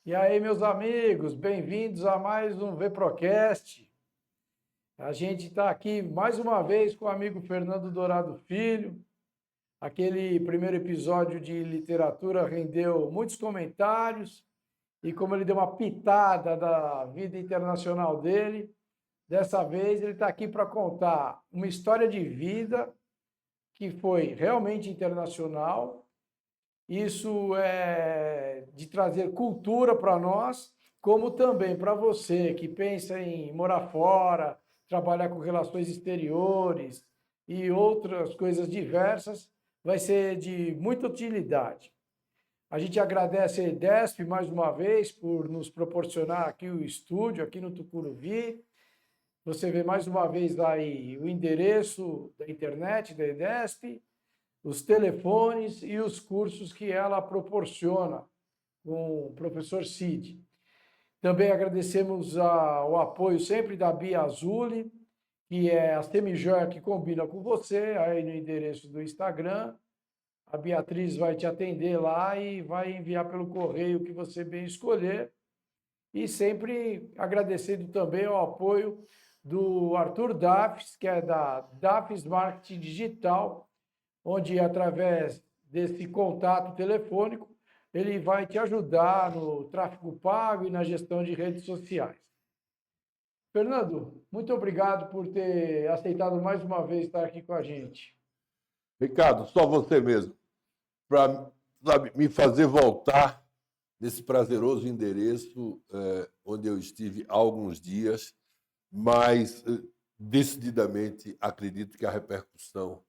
E aí, meus amigos, bem-vindos a mais um VProcast. A gente está aqui mais uma vez com o amigo Fernando Dourado Filho. Aquele primeiro episódio de literatura rendeu muitos comentários e como ele deu uma pitada da vida internacional dele, dessa vez ele está aqui para contar uma história de vida que foi realmente internacional. Isso é de trazer cultura para nós, como também para você que pensa em morar fora, trabalhar com relações exteriores e outras coisas diversas, vai ser de muita utilidade. A gente agradece a EDESP mais uma vez por nos proporcionar aqui o estúdio, aqui no Tucuruvi. Você vê mais uma vez aí o endereço da internet da EDESP, os telefones e os cursos que ela proporciona com o professor Cid. Também agradecemos o apoio sempre da Bia Azuli, que é a semijoia que combina com você, aí no endereço do Instagram. A Beatriz vai te atender lá e vai enviar pelo correio o que você bem escolher. E sempre agradecendo também o apoio do Arthur Dafis, que é da Dafis Marketing Digital, onde, através desse contato telefônico, ele vai te ajudar no tráfego pago e na gestão de redes sociais. Fernando, muito obrigado por ter aceitado mais uma vez estar aqui com a gente. Ricardo, só você mesmo, para me fazer voltar nesse prazeroso endereço onde eu estive há alguns dias, mas decididamente acredito que a repercussão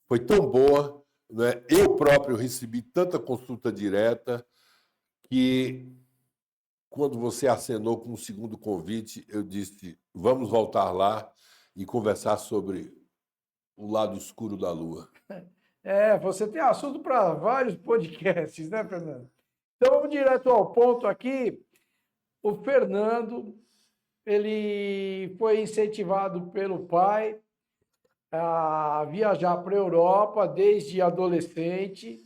foi tão boa, né? Eu próprio recebi tanta consulta direta que, quando você acenou com o segundo convite, eu disse, vamos voltar lá e conversar sobre o lado escuro da Lua. Você tem assunto para vários podcasts, né, Fernando? Então, vamos direto ao ponto aqui. O Fernando, ele foi incentivado pelo pai a viajar para a Europa desde adolescente.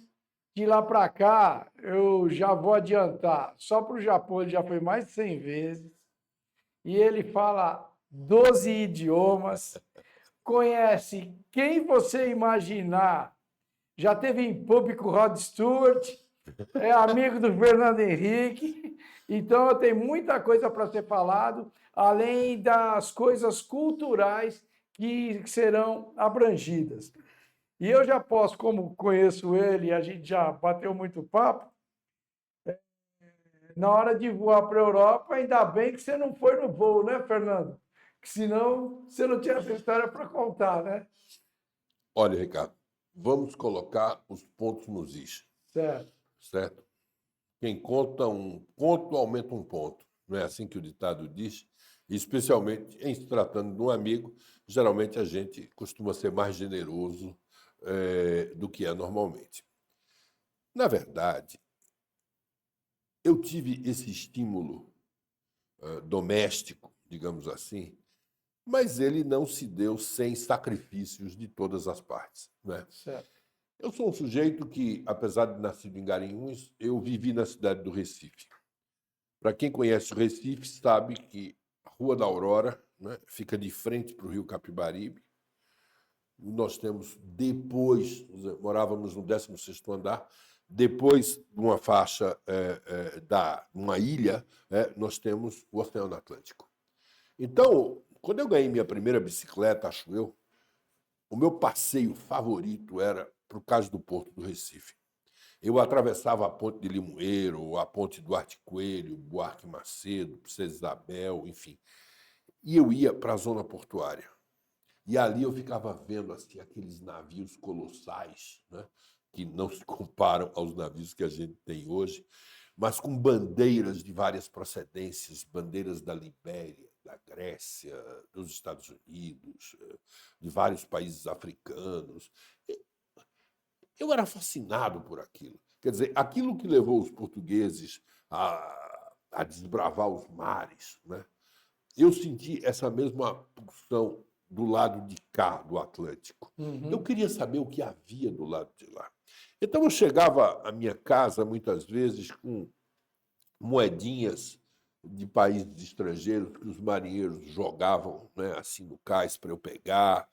De lá para cá, eu já vou adiantar, só para o Japão ele já foi mais de 100 vezes. E ele fala 12 idiomas, conhece quem você imaginar. Já teve em pub com o Rod Stewart, é amigo do Fernando Henrique. Então, tem muita coisa para ser falado, além das coisas culturais que serão abrangidas. E eu já posso, como conheço ele, a gente já bateu muito papo, na hora de voar para a Europa, ainda bem que você não foi no voo, né, Fernando? Que senão você não tinha essa história para contar, né? Olha, Ricardo, vamos colocar os pontos nos is. Certo. Certo? Quem conta um ponto, aumenta um ponto. Não é assim que o ditado diz? E, especialmente em se tratando de um amigo, geralmente a gente costuma ser mais generoso do que é normalmente. Na verdade, eu tive esse estímulo doméstico, digamos assim, mas ele não se deu sem sacrifícios de todas as partes, né? Certo. Eu sou um sujeito que, apesar de nascido em Garanhuns, eu vivi na cidade do Recife. Para quem conhece o Recife, sabe que a Rua da Aurora, né, fica de frente para o Rio Capibaribe. Nós temos depois, morávamos no 16º andar, depois de uma faixa uma ilha, nós temos o Oceano Atlântico. Então, quando eu ganhei minha primeira bicicleta, acho eu, o meu passeio favorito era para o Cais do Porto do Recife. Eu atravessava a ponte de Limoeiro, a ponte Duarte Coelho, Buarque Macedo, Princesa Isabel, enfim. E eu ia para a zona portuária. E ali eu ficava vendo assim, aqueles navios colossais, né, que não se comparam aos navios que a gente tem hoje, mas com bandeiras de várias procedências, bandeiras da Libéria, da Grécia, dos Estados Unidos, de vários países africanos. Eu era fascinado por aquilo. Quer dizer, aquilo que levou os portugueses a desbravar os mares, né? Eu senti essa mesma pulsão do lado de cá do Atlântico. Eu queria saber o que havia do lado de lá. Então eu chegava à minha casa muitas vezes com moedinhas de países estrangeiros que os marinheiros jogavam, né, assim no cais para eu pegar.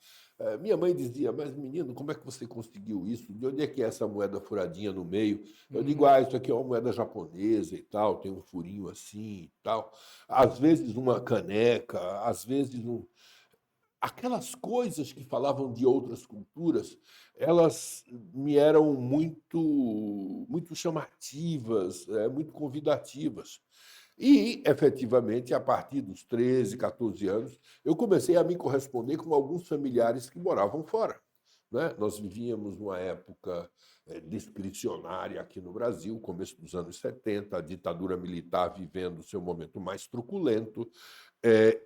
Minha mãe dizia, mas menino, como é que você conseguiu isso? De onde é que é essa moeda furadinha no meio? Eu digo, isso aqui é uma moeda japonesa e tal, tem um furinho assim e tal. Às vezes uma caneca, às vezes aquelas coisas que falavam de outras culturas, elas me eram muito chamativas, muito convidativas. E, efetivamente, a partir dos 13, 14 anos, eu comecei a me corresponder com alguns familiares que moravam fora. Né? Nós vivíamos numa época discricionária aqui no Brasil, começo dos anos 70, a ditadura militar vivendo o seu momento mais truculento.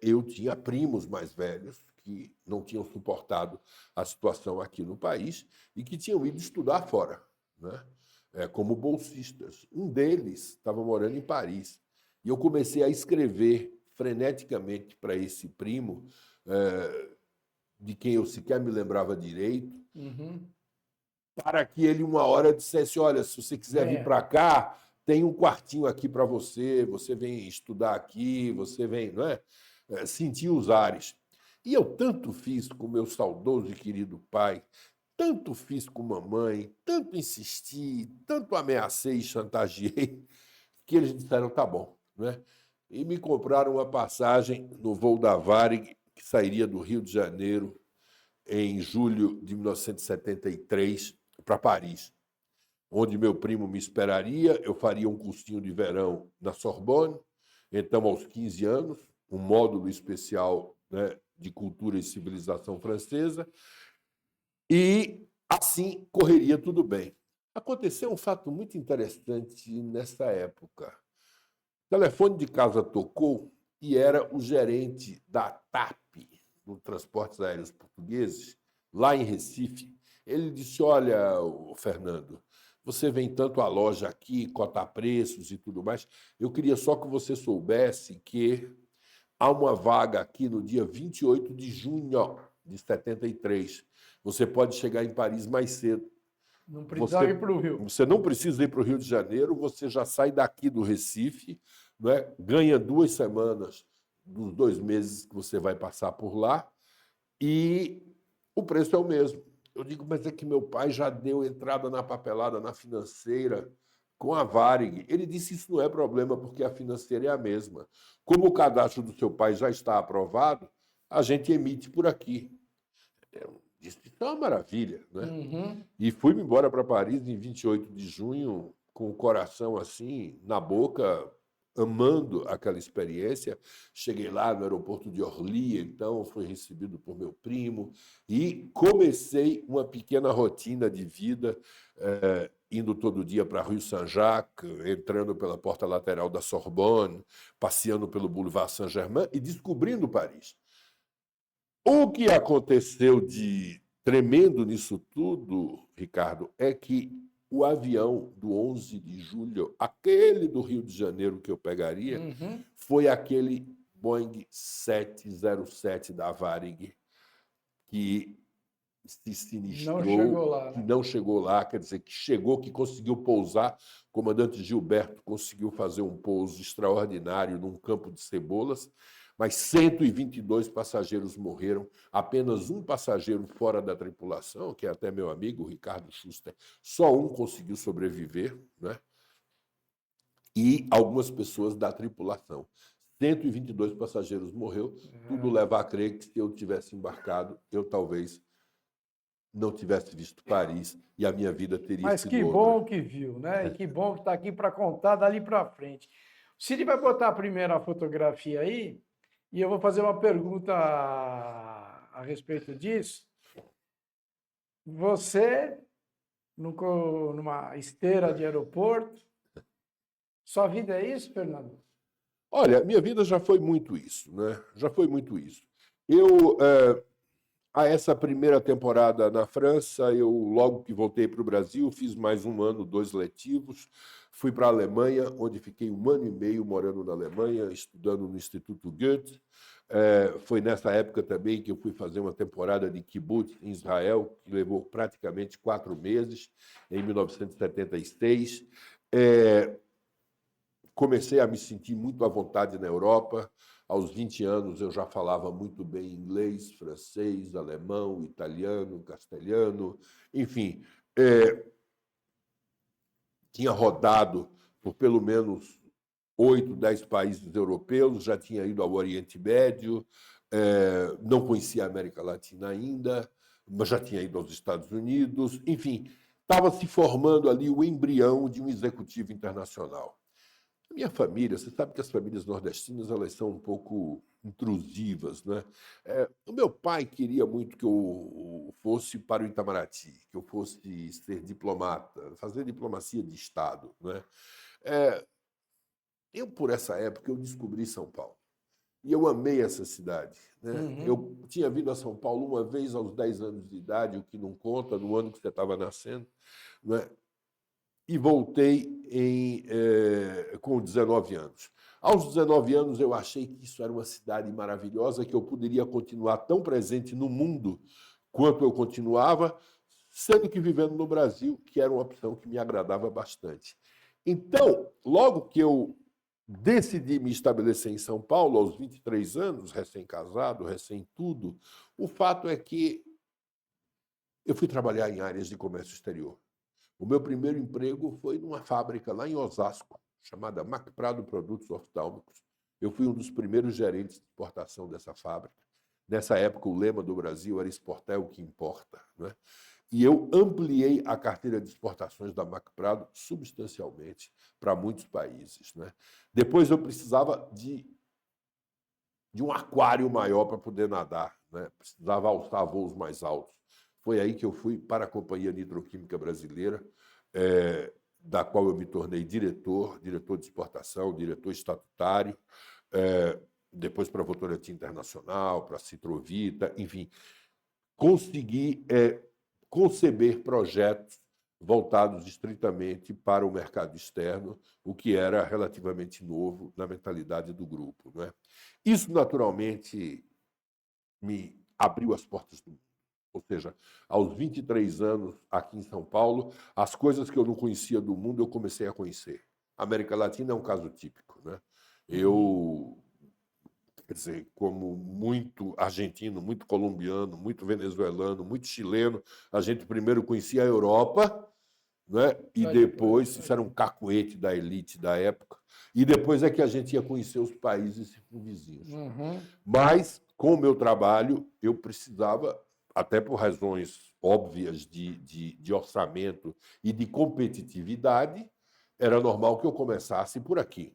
Eu tinha primos mais velhos que não tinham suportado a situação aqui no país e que tinham ido estudar fora, né? Como bolsistas. Um deles estava morando em Paris. E eu comecei a escrever freneticamente para esse primo, de quem eu sequer me lembrava direito, para que ele, uma hora, dissesse: olha, se você quiser vir para cá, tem um quartinho aqui para você, você vem estudar aqui, você vem, não é? Sentir os ares. E eu tanto fiz com meu saudoso e querido pai, tanto fiz com mamãe, tanto insisti, tanto ameacei e chantageei, que eles disseram, tá bom, né? E me compraram uma passagem no voo da Varig, que sairia do Rio de Janeiro em julho de 1973 para Paris, onde meu primo me esperaria. Eu faria um cursinho de verão na Sorbonne, então, aos 15 anos, um módulo especial, né, de cultura e civilização francesa, e assim correria tudo bem. Aconteceu um fato muito interessante nessa época. O telefone de casa tocou e era o gerente da TAP, do Transportes Aéreos Portugueses, lá em Recife. Ele disse: olha, Fernando, você vem tanto à loja aqui, cotar preços e tudo mais. Eu queria só que você soubesse que há uma vaga aqui no dia 28 de junho de 73. Você pode chegar em Paris mais cedo. Não precisava ir para o Rio. Você não precisa ir para o Rio de Janeiro, você já sai daqui do Recife, não é? Ganha 2 semanas dos 2 meses que você vai passar por lá e o preço é o mesmo. Eu digo, mas é que meu pai já deu entrada na papelada na financeira com a Varig. Ele disse, isso não é problema, porque a financeira é a mesma. Como o cadastro do seu pai já está aprovado, a gente emite por aqui. Disse, isso é uma maravilha, né? E fui-me embora para Paris em 28 de junho, com o coração assim, na boca, amando aquela experiência. Cheguei lá no aeroporto de Orly, então fui recebido por meu primo e comecei uma pequena rotina de vida, indo todo dia para a Rue Saint-Jacques, entrando pela porta lateral da Sorbonne, passeando pelo Boulevard Saint-Germain e descobrindo Paris. O que aconteceu de tremendo nisso tudo, Ricardo, é que o avião do 11 de julho, aquele do Rio de Janeiro que eu pegaria, foi aquele Boeing 707 da Varig, que se sinistrou, não chegou lá, né? que não chegou lá, quer dizer, que chegou, que conseguiu pousar. O comandante Gilberto conseguiu fazer um pouso extraordinário num campo de cebolas, mas 122 passageiros morreram, apenas um passageiro fora da tripulação, que é até meu amigo, o Ricardo Schuster, só um conseguiu sobreviver, né? E algumas pessoas da tripulação. 122 passageiros morreu, tudo leva a crer que se eu tivesse embarcado, eu talvez não tivesse visto Paris e a minha vida teria Mas sido que outra. bom que viu, né? E que bom que está aqui para contar dali para frente. O Ciri vai botar a primeira fotografia aí e eu vou fazer uma pergunta a respeito disso. Você, numa esteira de aeroporto, sua vida é isso, Fernando? Olha, minha vida já foi muito isso, né? Já foi muito isso. A essa primeira temporada na França, eu logo que voltei para o Brasil, fiz mais um ano, 2 letivos, fui para a Alemanha, onde fiquei 1 ano e meio morando na Alemanha, estudando no Instituto Goethe. Foi nessa época também que eu fui fazer uma temporada de kibbutz em Israel, que levou praticamente 4 meses, em 1976. comecei a me sentir muito à vontade na Europa. Aos 20 anos eu já falava muito bem inglês, francês, alemão, italiano, castelhano, enfim. Tinha rodado por pelo menos 8, 10 países europeus, já tinha ido ao Oriente Médio, não conhecia a América Latina ainda, mas já tinha ido aos Estados Unidos, enfim, estava se formando ali o embrião de um executivo internacional. A minha família, você sabe que as famílias nordestinas elas são um pouco intrusivas, né? O meu pai queria muito que eu fosse para o Itamaraty, que eu fosse ser diplomata, fazer diplomacia de Estado, né? Eu, por essa época, eu descobri São Paulo. E eu amei essa cidade, né? Eu tinha vindo a São Paulo uma vez aos 10 anos de idade, o que não conta, no ano que você estava nascendo, né? E voltei com 19 anos. Aos 19 anos, eu achei que isso era uma cidade maravilhosa, que eu poderia continuar tão presente no mundo quanto eu continuava, sendo que vivendo no Brasil, que era uma opção que me agradava bastante. Então, logo que eu decidi me estabelecer em São Paulo, aos 23 anos, recém-casado, recém-tudo, o fato é que eu fui trabalhar em áreas de comércio exterior. O meu primeiro emprego foi numa fábrica lá em Osasco, chamada Macprado Produtos Oftálmicos. Eu fui um dos primeiros gerentes de exportação dessa fábrica. Nessa época, o lema do Brasil era exportar é o que importa, né? E eu ampliei a carteira de exportações da Macprado substancialmente para muitos países, né? Depois eu precisava de um aquário maior para poder nadar, né? Precisava alçar voos mais altos. Foi aí que eu fui para a Companhia Nitroquímica Brasileira, da qual eu me tornei diretor de exportação, diretor estatutário, depois para a Votorantim Internacional, para a Citrovita, enfim. Consegui conceber projetos voltados estritamente para o mercado externo, o que era relativamente novo na mentalidade do grupo, né? Isso, naturalmente, me abriu as portas do mundo. Ou seja, aos 23 anos, aqui em São Paulo, as coisas que eu não conhecia do mundo, eu comecei a conhecer. A América Latina é um caso típico, né? Eu, quer dizer, como muito argentino, muito colombiano, muito venezuelano, muito chileno, a gente primeiro conhecia a Europa, né? E depois, isso era um cacuete da elite da época, e depois é que a gente ia conhecer os países circunvizinhos. Mas, com o meu trabalho, eu precisava, até por razões óbvias de orçamento e de competitividade, era normal que eu começasse por aqui.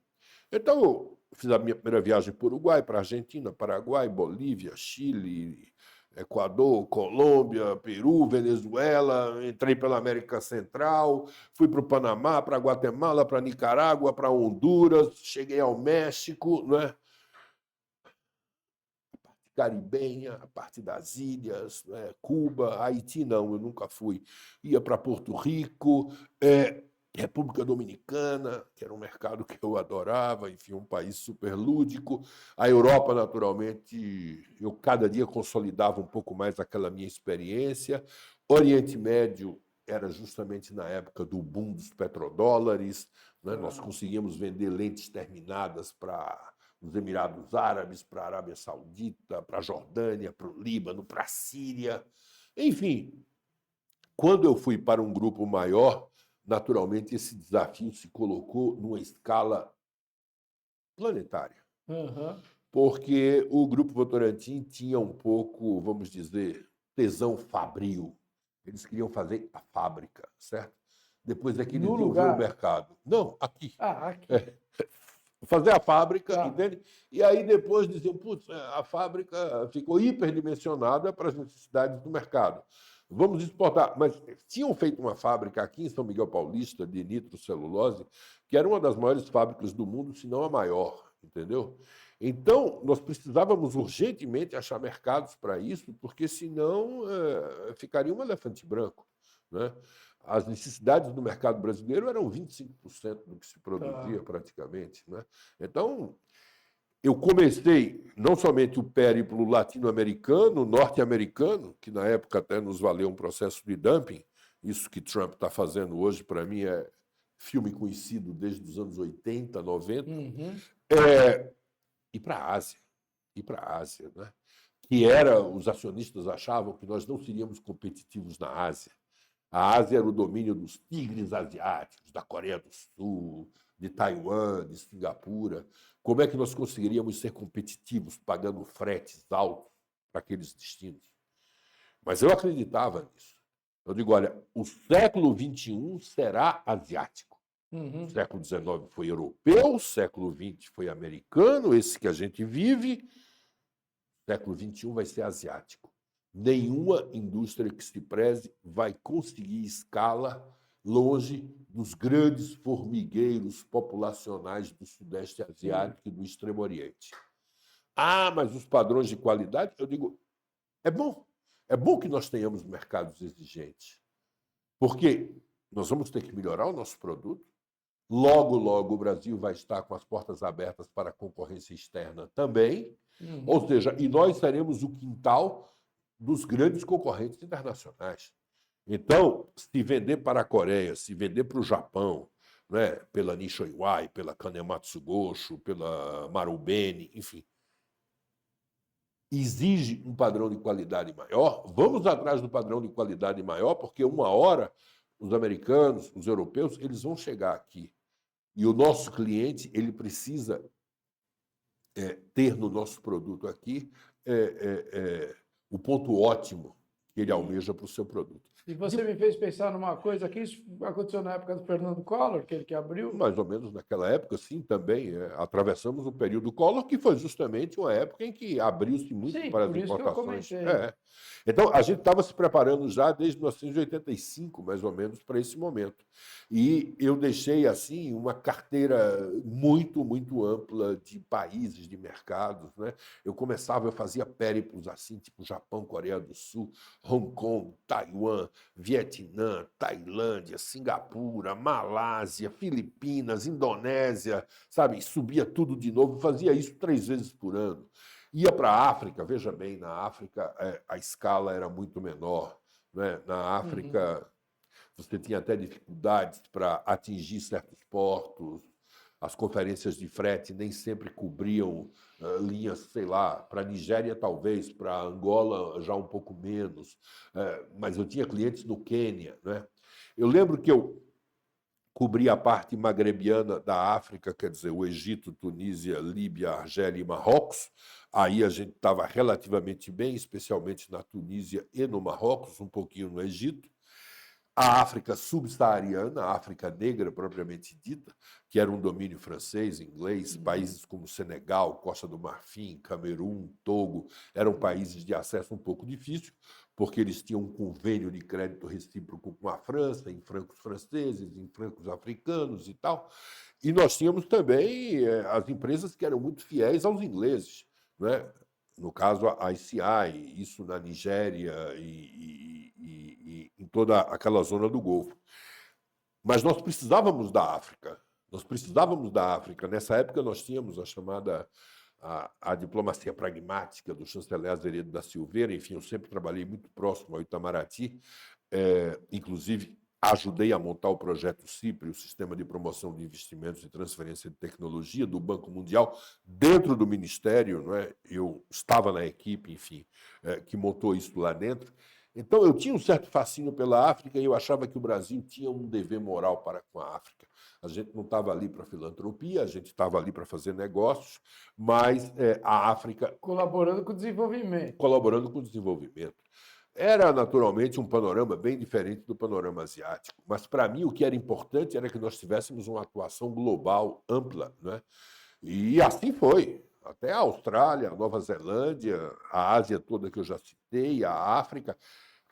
Então, eu fiz a minha primeira viagem para o Uruguai, para a Argentina, Paraguai, Bolívia, Chile, Equador, Colômbia, Peru, Venezuela, entrei pela América Central, fui para o Panamá, para Guatemala, para Nicarágua, para Honduras, cheguei ao México, né? Caribenha, a parte das ilhas, né? Cuba, Haiti não, eu nunca fui. Ia para Porto Rico, República Dominicana, que era um mercado que eu adorava, enfim, um país super lúdico. A Europa, naturalmente, eu cada dia consolidava um pouco mais aquela minha experiência. Oriente Médio era justamente na época do boom dos petrodólares, né? Nós conseguíamos vender lentes terminadas para os Emirados Árabes, para a Arábia Saudita, para a Jordânia, para o Líbano, para a Síria. Enfim, quando eu fui para um grupo maior, naturalmente esse desafio se colocou numa escala planetária. Porque o Grupo Votorantim tinha um pouco, vamos dizer, tesão fabril. Eles queriam fazer a fábrica, certo? Depois é que eles iam ver o mercado. Não, aqui. Aqui. Fazer a fábrica, entende? E aí depois diziam, putz, a fábrica ficou hiperdimensionada para as necessidades do mercado. Vamos exportar. Mas tinham feito uma fábrica aqui em São Miguel Paulista de nitrocelulose, que era uma das maiores fábricas do mundo, se não a maior, entendeu? Então, nós precisávamos urgentemente achar mercados para isso, porque senão ficaria um elefante branco, né? As necessidades do mercado brasileiro eram 25% do que se produzia praticamente, né? Então, eu comecei não somente o périplo latino-americano, norte-americano, que na época até nos valeu um processo de dumping, isso que Trump está fazendo hoje, para mim, filme conhecido desde os anos 80, 90, Uhum. ir para a Ásia. Ir para a Ásia, né? Que era, os acionistas achavam que nós não seríamos competitivos na Ásia. A Ásia era o domínio dos tigres asiáticos, da Coreia do Sul, de Taiwan, de Singapura. Como é que nós conseguiríamos ser competitivos pagando fretes altos para aqueles destinos? Mas eu acreditava nisso. Eu digo, olha, o século XXI será asiático. O Uhum. século XIX foi europeu, o século XX foi americano, esse que a gente vive. O século XXI vai ser asiático. Nenhuma indústria que se preze vai conseguir escala longe dos grandes formigueiros populacionais do Sudeste Asiático e do Extremo Oriente. Ah, mas os padrões de qualidade, eu digo, é bom. É bom que nós tenhamos mercados exigentes, porque nós vamos ter que melhorar o nosso produto. Logo, logo, o Brasil vai estar com as portas abertas para a concorrência externa também. Ou seja, e nós seremos o quintal dos grandes concorrentes internacionais. Então, se vender para a Coreia, se vender para o Japão, né, pela Nissho Iwai, pela Kanematsu Gosho, pela Marubeni, enfim, exige um padrão de qualidade maior, vamos atrás do padrão de qualidade maior, porque uma hora os americanos, os europeus, eles vão chegar aqui. E o nosso cliente, ele precisa ter no nosso produto aqui o ponto ótimo que ele almeja para o seu produto. E você me fez pensar numa coisa que isso aconteceu na época do Fernando Collor, aquele que abriu. Mais ou menos naquela época, sim, também atravessamos o período Collor, que foi justamente uma época em que abriu-se muito Sim, para as por isso que eu importações. comentei. Então, a gente estava se preparando já desde 1985, mais ou menos, para esse momento. E eu deixei, assim, uma carteira muito, muito ampla de países, de mercados, né? Eu fazia périplos assim, tipo Japão, Coreia do Sul, Hong Kong, Taiwan, Vietnã, Tailândia, Singapura, Malásia, Filipinas, Indonésia, sabe? Subia tudo de novo, fazia isso 3 vezes por ano. Ia para a África, veja bem, na África a escala era muito menor. Né? Na África, você tinha até dificuldades para atingir certos portos, as conferências de frete nem sempre cobriam linhas, sei lá, para a Nigéria talvez, para Angola já um pouco menos, mas eu tinha clientes no Quênia. Né? Eu lembro que eu cobria a parte magrebiana da África, quer dizer, o Egito, Tunísia, Líbia, Argélia e Marrocos. Aí a gente estava relativamente bem, especialmente na Tunísia e no Marrocos, um pouquinho no Egito. A África subsaariana, a África negra propriamente dita, que era um domínio francês, inglês, países como Senegal, Costa do Marfim, Camerun, Togo, eram países de acesso um pouco difícil, porque eles tinham um convênio de crédito recíproco com a França, em francos franceses, em francos africanos e tal. E nós tínhamos também as empresas que eram muito fiéis aos ingleses, né? No caso, a ICI, isso na Nigéria e em toda aquela zona do Golfo. Mas nós precisávamos da África. Nós precisávamos da África. Nessa época, nós tínhamos a chamada a diplomacia pragmática do chanceler Azeredo da Silveira. Enfim, eu sempre trabalhei muito próximo ao Itamaraty, inclusive ajudei a montar o projeto CIPRE, o Sistema de Promoção de Investimentos e Transferência de Tecnologia do Banco Mundial, dentro do Ministério. Não é? Eu estava na equipe, enfim, que montou isso lá dentro. Então, eu tinha um certo fascínio pela África e eu achava que o Brasil tinha um dever moral para com a África. A gente não estava ali para filantropia, a gente estava ali para fazer negócios, mas a África Colaborando com o desenvolvimento. colaborando com o desenvolvimento. Era, naturalmente, um panorama bem diferente do panorama asiático, mas, para mim, o que era importante era que nós tivéssemos uma atuação global ampla. Né? E assim foi. Até a Austrália, a Nova Zelândia, a Ásia toda que eu já citei, a África,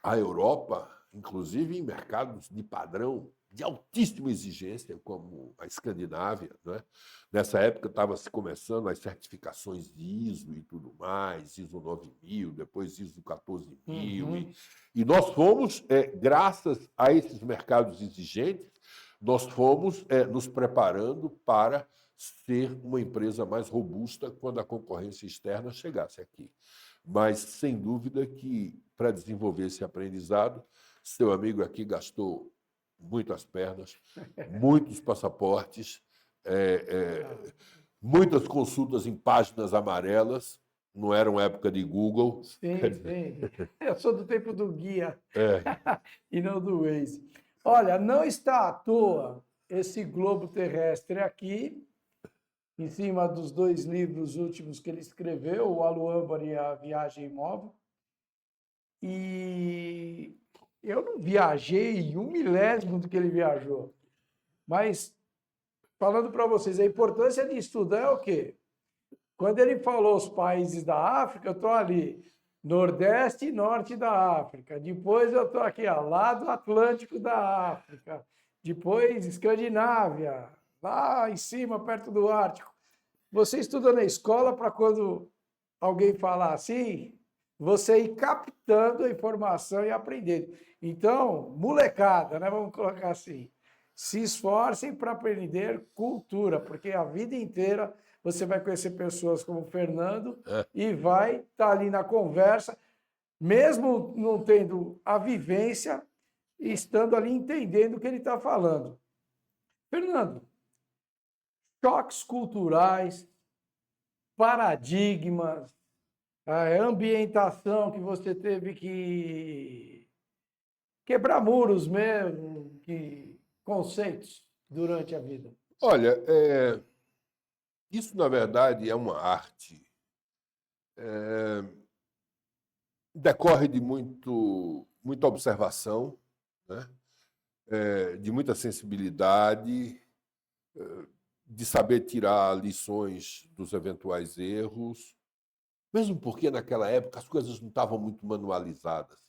a Europa, inclusive em mercados de padrão de altíssima exigência, como a Escandinávia. Né? Nessa época estava se começando as certificações de ISO e tudo mais, ISO 9000, depois ISO 14000. E nós fomos, graças a esses mercados exigentes, nós fomos nos preparando para ser uma empresa mais robusta quando a concorrência externa chegasse aqui. Mas, sem dúvida que, para desenvolver esse aprendizado, seu amigo aqui gastou muitas pernas, muitos passaportes, muitas consultas em páginas amarelas. Não era uma época de Google. Sim, sim. Eu sou do tempo do guia É, e não do Waze. Olha, não está à toa esse globo terrestre aqui, em cima dos 2 livros últimos que ele escreveu, o Aluâmbara e a Viagem Imóvel. E eu não viajei 1/1000 do que ele viajou. Mas, falando para vocês, a importância de estudar é o quê? Quando ele falou os países da África, eu estou ali, Nordeste e Norte da África. Depois eu estou aqui, ó, lá do Atlântico da África. Depois, Escandinávia, lá em cima, perto do Ártico. Você estuda na escola para quando alguém falar assim, você ir captando a informação e aprendendo. Então, molecada, né? Vamos colocar assim. Se esforcem para aprender cultura, porque a vida inteira você vai conhecer pessoas como o Fernando e vai estar ali na conversa, mesmo não tendo a vivência, estando ali entendendo o que ele está falando. Fernando, choques culturais, paradigmas, a ambientação que você teve que quebrar muros mesmo, conceitos durante a vida. olha, isso, na verdade, é uma arte. Decorre de muita observação, né? De muita sensibilidade, de saber tirar lições dos eventuais erros, mesmo porque naquela época as coisas não estavam muito manualizadas.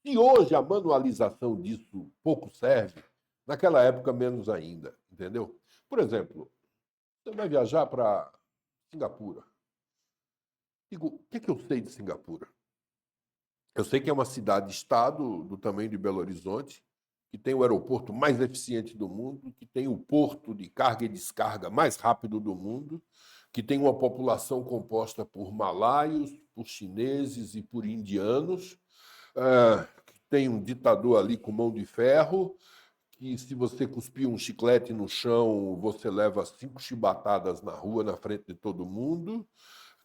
E hoje a manualização disso pouco serve, naquela época menos ainda, entendeu? Por exemplo, você vai viajar para Singapura. Digo, o que eu sei de Singapura? Eu sei que é uma cidade-estado do tamanho de Belo Horizonte, que tem o aeroporto mais eficiente do mundo, que tem o porto de carga e descarga mais rápido do mundo, que tem uma população composta por malaios, por chineses e por indianos, que tem um ditador ali com mão de ferro, que se você cuspir um chiclete no chão, você leva 5 chibatadas na rua, na frente de todo mundo,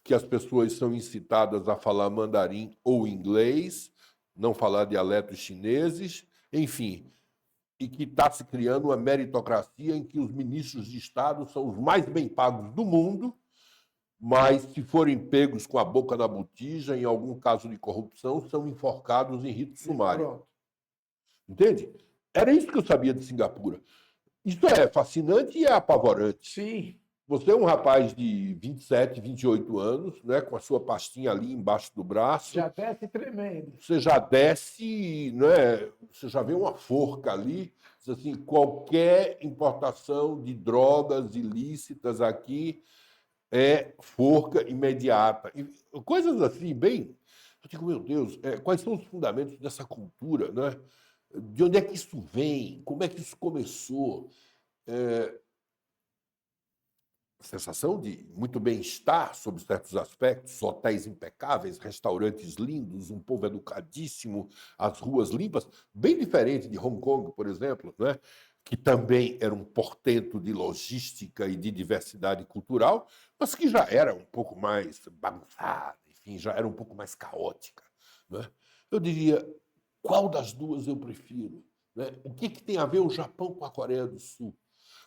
que as pessoas são incitadas a falar mandarim ou inglês, não falar dialetos chineses, enfim, e que está se criando uma meritocracia em que os ministros de Estado são os mais bem pagos do mundo, mas se forem pegos com a boca na botija, em algum caso de corrupção, são enforcados em rito sumário. Pronto. Entende? Era isso que eu sabia de Singapura. Isso é fascinante e é apavorante. Sim. Você é um rapaz de 27, 28 anos, né, com a sua pastinha ali embaixo do braço. Já desce tremendo. Você já desce, né, você já vê uma forca ali. Diz assim, qualquer importação de drogas ilícitas aqui é forca imediata. E coisas assim, bem... Eu digo, meu Deus, quais são os fundamentos dessa cultura? Né? De onde é que isso vem? Como é que isso começou? Sensação de muito bem-estar sob certos aspectos, hotéis impecáveis, restaurantes lindos, um povo educadíssimo, as ruas limpas, bem diferente de Hong Kong, por exemplo, né? Que também era um portento de logística e de diversidade cultural, mas que já era um pouco mais bagunçada, enfim, já era um pouco mais caótica. Né? Eu diria, qual das duas eu prefiro? Né? O que tem a ver o Japão com a Coreia do Sul?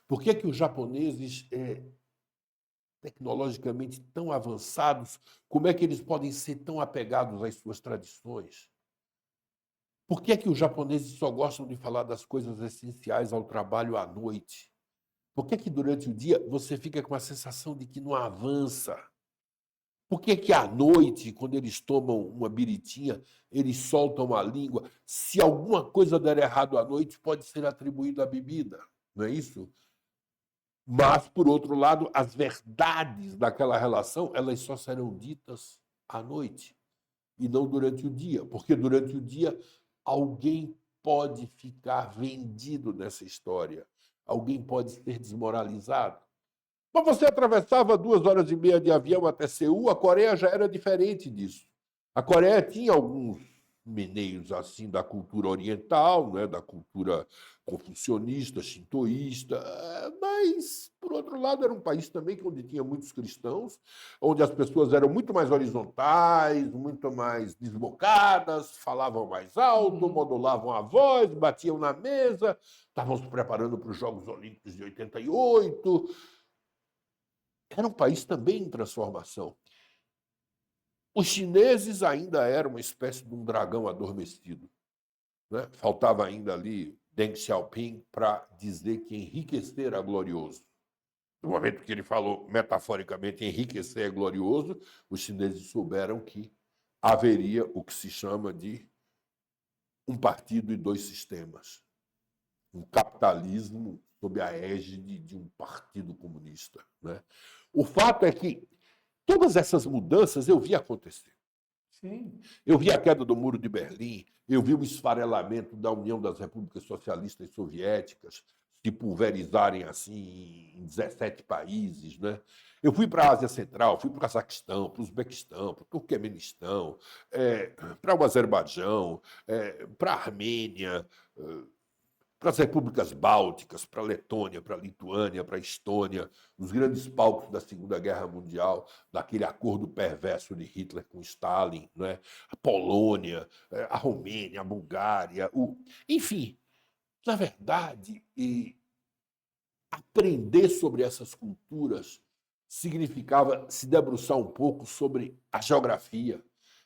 Por que os japoneses... tecnologicamente tão avançados, como é que eles podem ser tão apegados às suas tradições? Por que os japoneses só gostam de falar das coisas essenciais ao trabalho à noite? Por que durante o dia você fica com a sensação de que não avança? Por que à noite, quando eles tomam uma biritinha, eles soltam a língua? Se alguma coisa der errado à noite, pode ser atribuído à bebida, não é isso? Mas, por outro lado, as verdades daquela relação, elas só serão ditas à noite e não durante o dia, porque durante o dia alguém pode ficar vendido nessa história, alguém pode ser desmoralizado. Mas você atravessava 2 horas e meia de avião até Seul, a Coreia já era diferente disso. A Coreia tinha alguns meneios assim da cultura oriental, né, da cultura confucionista, shintoísta, mas, por outro lado, era um país também onde tinha muitos cristãos, onde as pessoas eram muito mais horizontais, muito mais desbocadas, falavam mais alto, modulavam a voz, batiam na mesa, estavam se preparando para os Jogos Olímpicos de 88. Era um país também em transformação. Os chineses ainda eram uma espécie de um dragão adormecido, né? Faltava ainda ali Deng Xiaoping para dizer que enriquecer é glorioso. No momento que ele falou, metaforicamente, enriquecer é glorioso, os chineses souberam que haveria o que se chama de um partido e dois sistemas. Um capitalismo sob a égide de um partido comunista, né? O fato é que todas essas mudanças eu vi acontecer. Sim. Eu vi a queda do Muro de Berlim, eu vi o esfarelamento da União das Repúblicas Socialistas Soviéticas se pulverizarem assim em 17 países, né? Eu fui para a Ásia Central, fui para o Cazaquistão, para o Uzbequistão, para o Turquemenistão, para o Azerbaijão, para a Armênia, para as repúblicas bálticas, para a Letônia, para a Lituânia, para a Estônia, os grandes palcos da Segunda Guerra Mundial, daquele acordo perverso de Hitler com Stalin, né? A Polônia, a Romênia, a Bulgária, enfim, na verdade, aprender sobre essas culturas significava se debruçar um pouco sobre a geografia,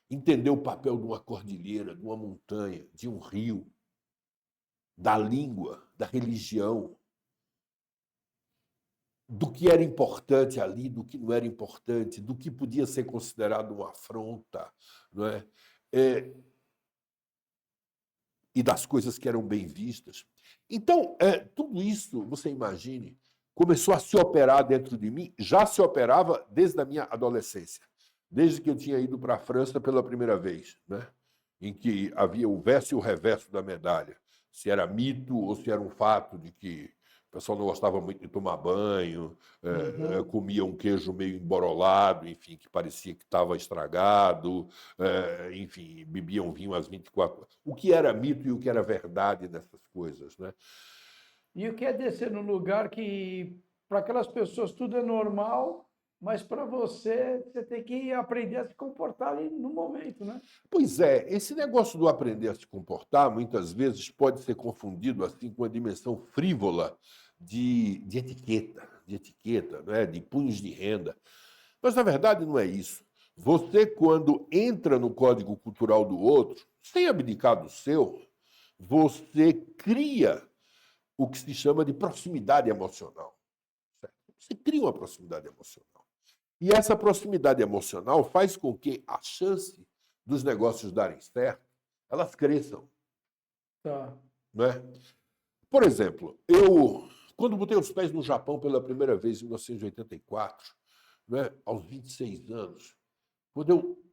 entender o papel de uma cordilheira, de uma montanha, de um rio, da língua, da religião, do que era importante ali, do que não era importante, do que podia ser considerado uma afronta, não é? E das coisas que eram bem vistas. Então, tudo isso, você imagine, começou a se operar dentro de mim, já se operava desde a minha adolescência, desde que eu tinha ido para a França pela primeira vez, né? Em que havia o verso e o reverso da medalha. Se era mito ou se era um fato de que o pessoal não gostava muito de tomar banho, comia um queijo meio emborolado, enfim, que parecia que estava estragado, enfim, bebiam vinho às 24 horas. O que era mito e o que era verdade dessas coisas, né? E o que é descer num lugar que, para aquelas pessoas, tudo é normal, mas para você, você tem que aprender a se comportar ali no momento, né? Pois é, esse negócio do aprender a se comportar, muitas vezes pode ser confundido assim com a dimensão frívola de etiqueta, né? De punhos de renda. Mas, na verdade, não é isso. Você, quando entra no código cultural do outro, sem abdicar do seu, você cria o que se chama de proximidade emocional. Certo? Você cria uma proximidade emocional. E essa proximidade emocional faz com que a chance dos negócios darem certo, elas cresçam. Tá. Não é? Por exemplo, quando botei os pés no Japão pela primeira vez em 1984, né, aos 26 anos, quando eu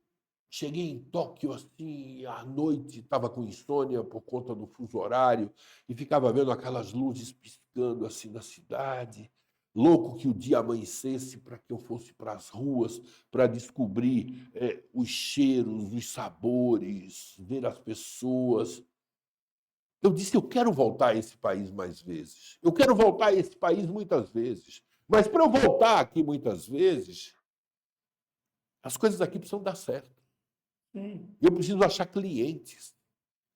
cheguei em Tóquio, assim, à noite, estava com insônia por conta do fuso horário, e ficava vendo aquelas luzes piscando assim na cidade, louco que o dia amanhecesse para que eu fosse para as ruas, para descobrir os cheiros, os sabores, ver as pessoas. Eu disse, eu quero voltar a esse país mais vezes. Eu quero voltar a esse país muitas vezes. Mas para eu voltar aqui muitas vezes, as coisas aqui precisam dar certo. Eu preciso achar clientes.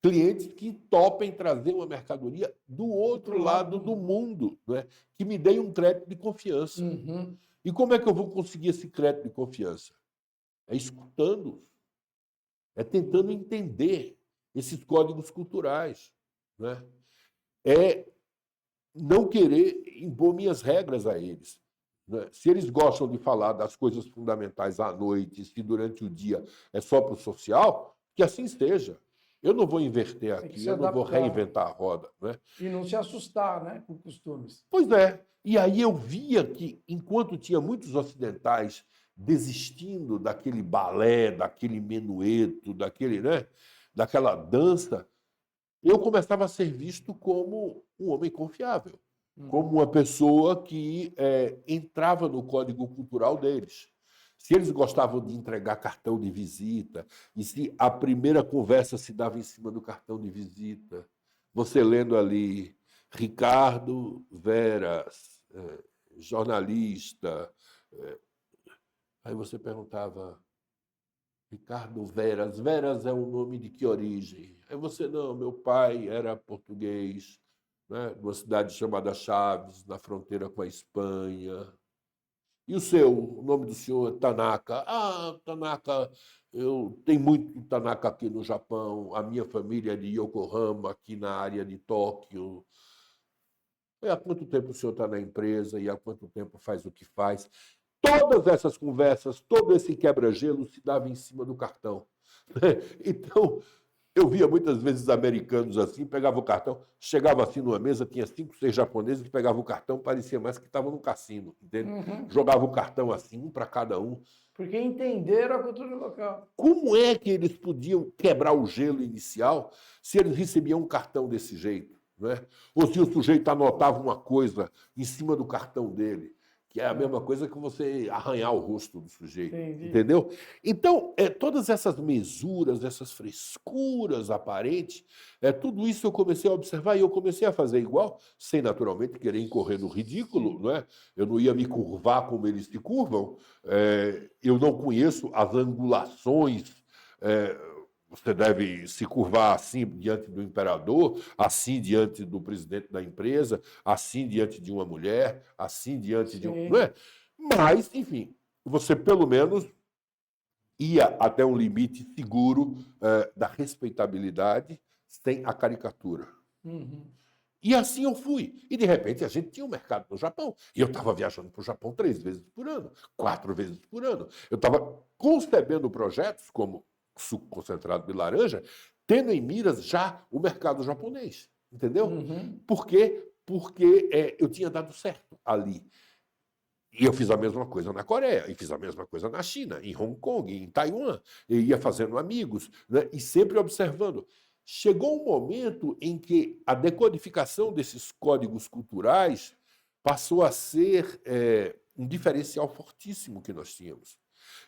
Clientes que topem trazer uma mercadoria do outro lado do mundo, né? Que me deem um crédito de confiança. E como é que eu vou conseguir esse crédito de confiança? É escutando-os. É tentando entender esses códigos culturais. Né? É não querer impor minhas regras a eles. Né? Se eles gostam de falar das coisas fundamentais à noite, se durante o dia é só para o social, que assim seja. Eu não vou inverter aqui, eu não vou reinventar a roda. Né? E não se assustar, né, com costumes. Pois é. E aí eu via que, enquanto tinha muitos ocidentais desistindo daquele balé, daquele menueto, daquela dança, eu começava a ser visto como um homem confiável, como uma pessoa que entrava no código cultural deles. se eles gostavam de entregar cartão de visita, e se a primeira conversa se dava em cima do cartão de visita. Você lendo ali, Ricardo Veras, jornalista. Aí você perguntava, Ricardo Veras, Veras é um nome de que origem? Aí você, não, meu pai era português, né, de uma cidade chamada Chaves, na fronteira com a Espanha. E o seu, o nome do senhor é Tanaka. Ah, Tanaka, eu tenho muito Tanaka aqui no Japão, a minha família é de Yokohama, aqui na área de Tóquio. E há quanto tempo o senhor está na empresa e há quanto tempo faz o que faz? Todas essas conversas, todo esse quebra-gelo se dava em cima do cartão. Então, eu via muitas vezes americanos assim, pegavam o cartão, chegava assim numa mesa, tinha 5, 6 japoneses que pegavam o cartão, parecia mais que estavam no cassino, entende? Jogavam o cartão assim, um para cada um. Porque entenderam a cultura local. Como é que eles podiam quebrar o gelo inicial se eles recebiam um cartão desse jeito? Não é? Ou se o sujeito anotava uma coisa em cima do cartão dele, que é a mesma coisa que você arranhar o rosto do sujeito. Entendi. Entendeu? Então, todas essas mesuras, essas frescuras aparentes, tudo isso eu comecei a observar e eu comecei a fazer igual, sem naturalmente querer incorrer no ridículo. Não é? Eu não ia me curvar como eles se curvam, eu não conheço as angulações. Você deve se curvar assim diante do imperador, assim diante do presidente da empresa, assim diante de uma mulher, assim diante de um. Não é? Mas, enfim, você pelo menos ia até um limite seguro da respeitabilidade sem a caricatura. E assim eu fui. E, de repente, a gente tinha um mercado no Japão. E eu estava viajando para o Japão 3 vezes por ano, 4 vezes por ano. Eu estava concebendo projetos como suco concentrado de laranja, tendo em miras já o mercado japonês. Entendeu? Por quê? Porque eu tinha dado certo ali. E eu fiz a mesma coisa na Coreia, e fiz a mesma coisa na China, em Hong Kong, em Taiwan. Eu ia fazendo amigos, né? E sempre observando. Chegou um momento em que a decodificação desses códigos culturais passou a ser um diferencial fortíssimo que nós tínhamos.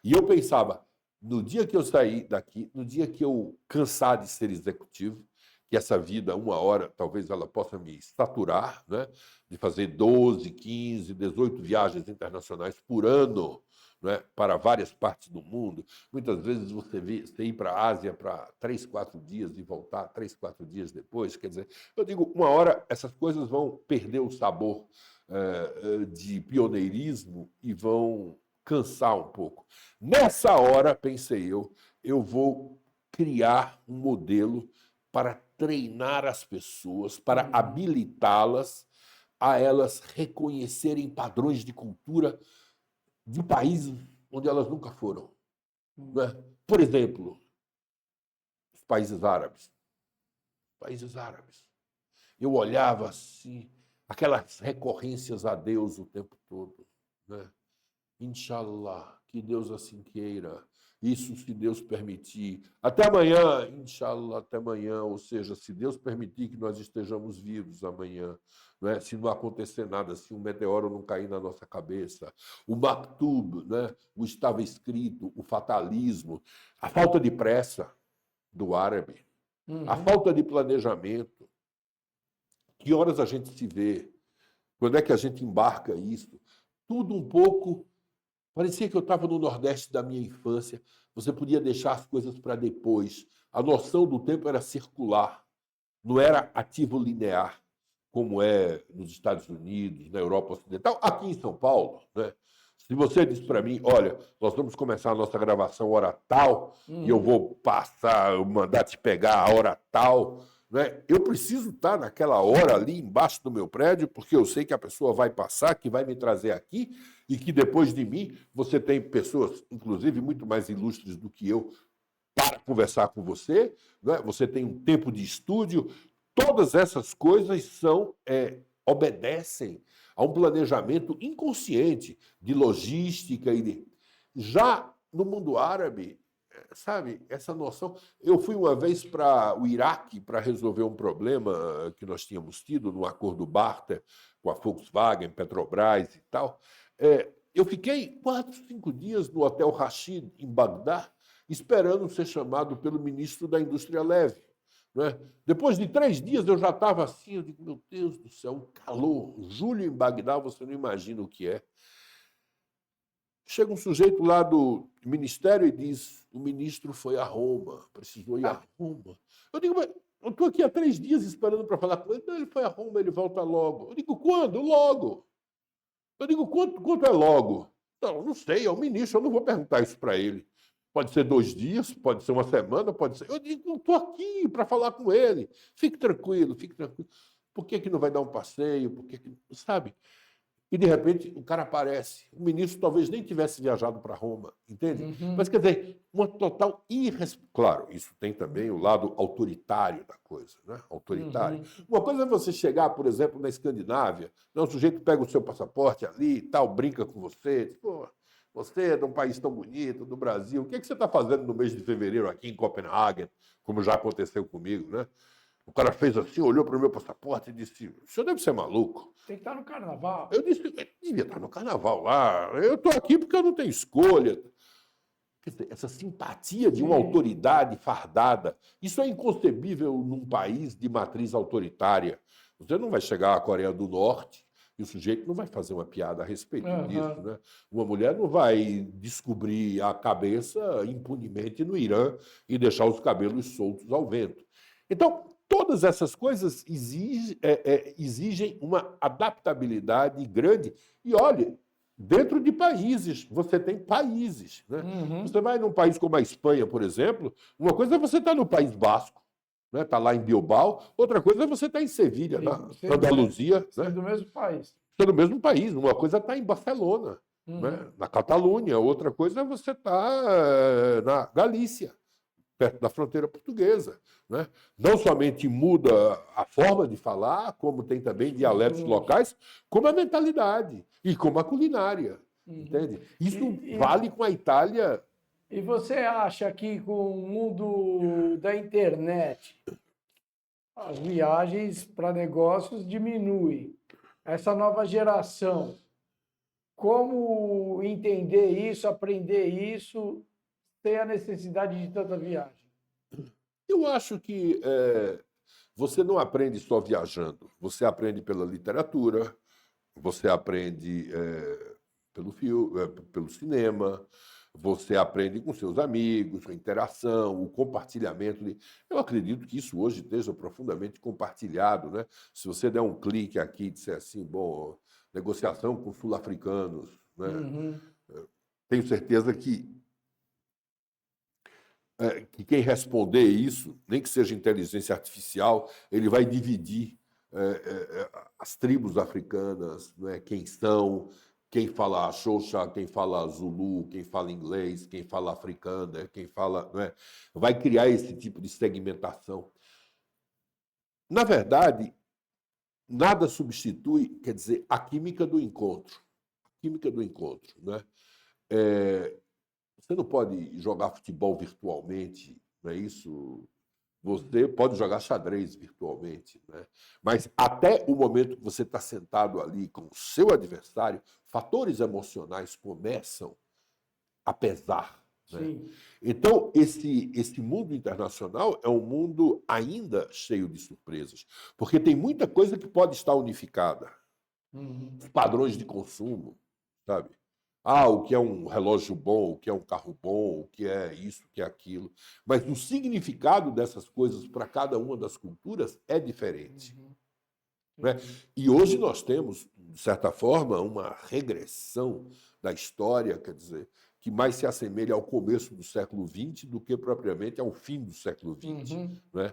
E eu pensava, no dia que eu sair daqui, no dia que eu cansar de ser executivo, que essa vida, 1 hora, talvez ela possa me saturar, né? De fazer 12, 15, 18 viagens internacionais por ano, né? Para várias partes do mundo. Muitas vezes você ir para a Ásia para 3, 4 dias e voltar 3, 4 dias depois. Quer dizer, eu digo, 1 hora essas coisas vão perder o sabor de pioneirismo e vão cansar um pouco. Nessa hora, pensei eu vou criar um modelo para treinar as pessoas, para habilitá-las a elas reconhecerem padrões de cultura de países onde elas nunca foram. Né? Por exemplo, os países árabes. Países árabes. Eu olhava assim, aquelas recorrências a Deus o tempo todo. Né? Inshallah, que Deus assim queira. Isso se Deus permitir. Até amanhã, inshallah, até amanhã. Ou seja, se Deus permitir que nós estejamos vivos amanhã, não é? Se não acontecer nada, se um meteoro não cair na nossa cabeça. O maktub, né? O estava escrito, o fatalismo, a falta de pressa do árabe, a falta de planejamento. Que horas a gente se vê? Quando é que a gente embarca isso? Tudo um pouco. Parecia que eu estava no Nordeste da minha infância. Você podia deixar as coisas para depois. A noção do tempo era circular, não era ativo linear, como é nos Estados Unidos, na Europa Ocidental, aqui em São Paulo. Né? Se você diz para mim, olha, nós vamos começar a nossa gravação hora tal, e eu vou mandar te pegar a hora tal, né? Eu preciso estar naquela hora ali embaixo do meu prédio, porque eu sei que a pessoa vai passar, que vai me trazer aqui, e que depois de mim você tem pessoas, inclusive muito mais ilustres do que eu, para conversar com você, né? Você tem um tempo de estúdio. Todas essas coisas obedecem a um planejamento inconsciente de logística Já no mundo árabe, sabe, essa noção. Eu fui uma vez para o Iraque para resolver um problema que nós tínhamos tido no acordo barter com a Volkswagen, Petrobras e tal. eu fiquei 4, 5 dias no Hotel Rashid, em Bagdá, esperando ser chamado pelo ministro da Indústria Leve. Né? Depois de 3 dias, eu já estava assim, eu digo, meu Deus do céu, um calor. Julho em Bagdá, você não imagina o que é. Chega um sujeito lá do ministério e diz, o ministro foi a Roma, precisou ir a Roma. Eu digo, mas eu estou aqui há 3 dias esperando para falar com ele. Não, ele foi a Roma, ele volta logo. Eu digo, quando? Logo. Eu digo, quanto é logo? Não sei, é o ministro, eu não vou perguntar isso para ele. Pode ser 2 dias, pode ser uma semana, pode ser. Eu digo, eu estou aqui para falar com ele. Fique tranquilo, fique tranquilo. Por que não vai dar um passeio? Por que sabe? E, de repente, o cara aparece. O ministro talvez nem tivesse viajado para Roma, entende? Mas, quer dizer, uma total irresponsabilidade. Claro, isso tem também o lado autoritário da coisa, né? Autoritário. Uma coisa é você chegar, por exemplo, na Escandinávia, né? O sujeito pega o seu passaporte ali e tal, brinca com você, diz, pô, você é de um país tão bonito, do Brasil, o que você está fazendo no mês de fevereiro aqui em Copenhague, como já aconteceu comigo, né? O cara fez assim, olhou para o meu passaporte e disse, o senhor deve ser maluco. Tem que estar no carnaval. Eu disse, devia estar no carnaval lá. Eu estou aqui porque eu não tenho escolha. Quer dizer, essa simpatia de uma autoridade fardada, isso é inconcebível num país de matriz autoritária. Você não vai chegar à Coreia do Norte e o sujeito não vai fazer uma piada a respeito disso. Né? Uma mulher não vai descobrir a cabeça impunemente no Irã e deixar os cabelos soltos ao vento. Então, todas essas coisas exigem uma adaptabilidade grande. E, olha, dentro de países, você tem países. Né? Você vai num país como a Espanha, por exemplo, uma coisa é você estar no País Basco, né? Está lá em Bilbao, outra coisa é você estar em Sevilha, na Andaluzia. Sendo do mesmo país. Sendo do mesmo país. Uma coisa é estar em Barcelona, né? Na Catalunha, outra coisa é você estar na Galícia, perto da fronteira portuguesa. Né? Não somente muda a forma de falar, como tem também dialetos locais, como a mentalidade e como a culinária. Entende? Isso vale com a Itália. E você acha que com o mundo da internet, as viagens para negócios diminuem? Essa nova geração, como entender isso, aprender isso, sem a necessidade de tanta viagem? Eu acho que você não aprende só viajando. Você aprende pela literatura, você aprende pelo filme, pelo cinema, você aprende com seus amigos, a interação, o compartilhamento. Eu acredito que isso hoje esteja profundamente compartilhado. Né? Se você der um clique aqui e disser assim, bom, negociação com sul-africanos, né? Tenho certeza que quem responder isso, nem que seja inteligência artificial, ele vai dividir as tribos africanas, né? Quem são, quem fala Xoxa, quem fala Zulu, quem fala inglês, quem fala africano, né? Quem fala... Né? Vai criar esse tipo de segmentação. Na verdade, nada substitui, quer dizer, a química do encontro. A química do encontro. Né? Você não pode jogar futebol virtualmente, não é isso? Você pode jogar xadrez virtualmente, né? Mas até o momento que você está sentado ali com o seu adversário, fatores emocionais começam a pesar. Né? Então, esse mundo internacional é um mundo ainda cheio de surpresas, porque tem muita coisa que pode estar unificada. Os padrões de consumo, sabe? O que é um relógio bom, o que é um carro bom, o que é isso, o que é aquilo. Mas o significado dessas coisas para cada uma das culturas é diferente. Né? E hoje nós temos, de certa forma, uma regressão da história, quer dizer, que mais se assemelha ao começo do século XX do que propriamente ao fim do século XX. Né?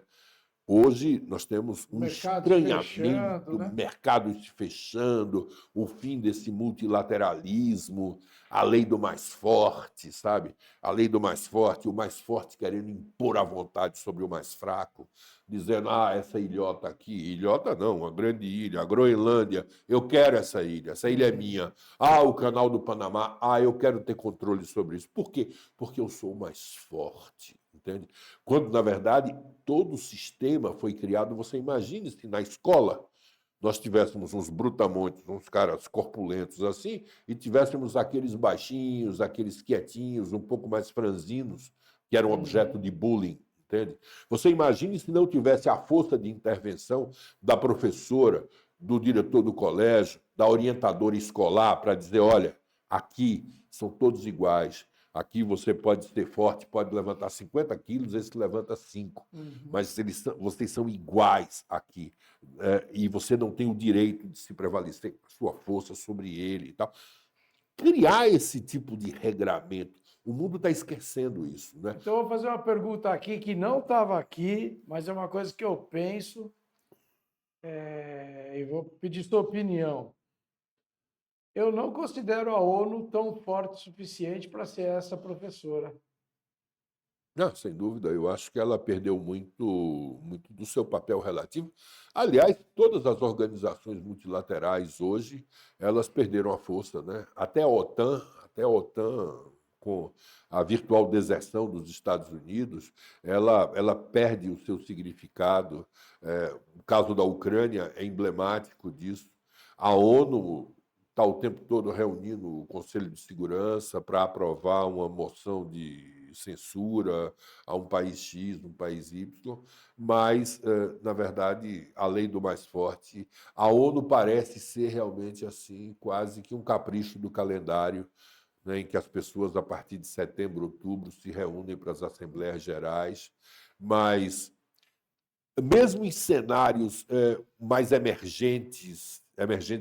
Hoje nós temos um estranhamento, né? Mercado se fechando, o fim desse multilateralismo, a lei do mais forte, sabe? A lei do mais forte, o mais forte querendo impor a vontade sobre o mais fraco, dizendo, essa ilhota aqui, ilhota não, uma grande ilha, a Groenlândia, eu quero essa ilha é minha. O canal do Panamá, eu quero ter controle sobre isso. Por quê? Porque eu sou o mais forte. Entende? Quando, na verdade, todo o sistema foi criado, você imagine se na escola nós tivéssemos uns brutamontes, uns caras corpulentos assim, e tivéssemos aqueles baixinhos, aqueles quietinhos, um pouco mais franzinos, que eram objeto de bullying, entende? Você imagine se não tivesse a força de intervenção da professora, do diretor do colégio, da orientadora escolar, para dizer, olha, aqui são todos iguais, aqui você pode ser forte, pode levantar 50 quilos, esse levanta 5. Mas vocês são iguais aqui. E você não tem o direito de se prevalecer com a sua força sobre ele e tal. Criar esse tipo de regramento. O mundo está esquecendo isso, né? Então, eu vou fazer uma pergunta aqui que não estava aqui, mas é uma coisa que eu penso e vou pedir sua opinião. Eu não considero a ONU tão forte o suficiente para ser essa professora. Não, sem dúvida, eu acho que ela perdeu muito do seu papel relativo. Aliás, todas as organizações multilaterais hoje, elas perderam a força, né? Até a OTAN, com a virtual deserção dos Estados Unidos, ela perde o seu significado. O caso da Ucrânia é emblemático disso. A ONU está o tempo todo reunindo o Conselho de Segurança para aprovar uma moção de censura a um país X, um país Y, mas, na verdade, a lei do mais forte, a ONU parece ser realmente assim, quase que um capricho do calendário, né, em que as pessoas, a partir de setembro, outubro, se reúnem para as Assembleias Gerais, mas mesmo em cenários mais emergentes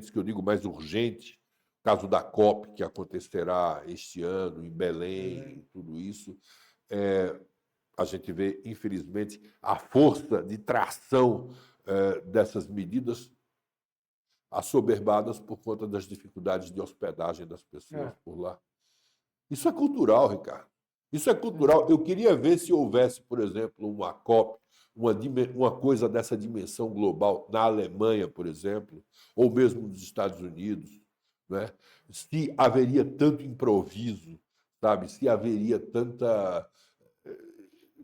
que eu digo mais urgentes, caso da COP, que acontecerá este ano em Belém, tudo isso, a gente vê, infelizmente, a força de tração dessas medidas assoberbadas por conta das dificuldades de hospedagem das pessoas por lá. Isso é cultural, Ricardo. Isso é cultural. Eu queria ver se houvesse, por exemplo, uma COP, uma coisa dessa dimensão global na Alemanha, por exemplo, ou mesmo nos Estados Unidos, né? Se haveria tanto improviso, sabe? Se haveria tanta.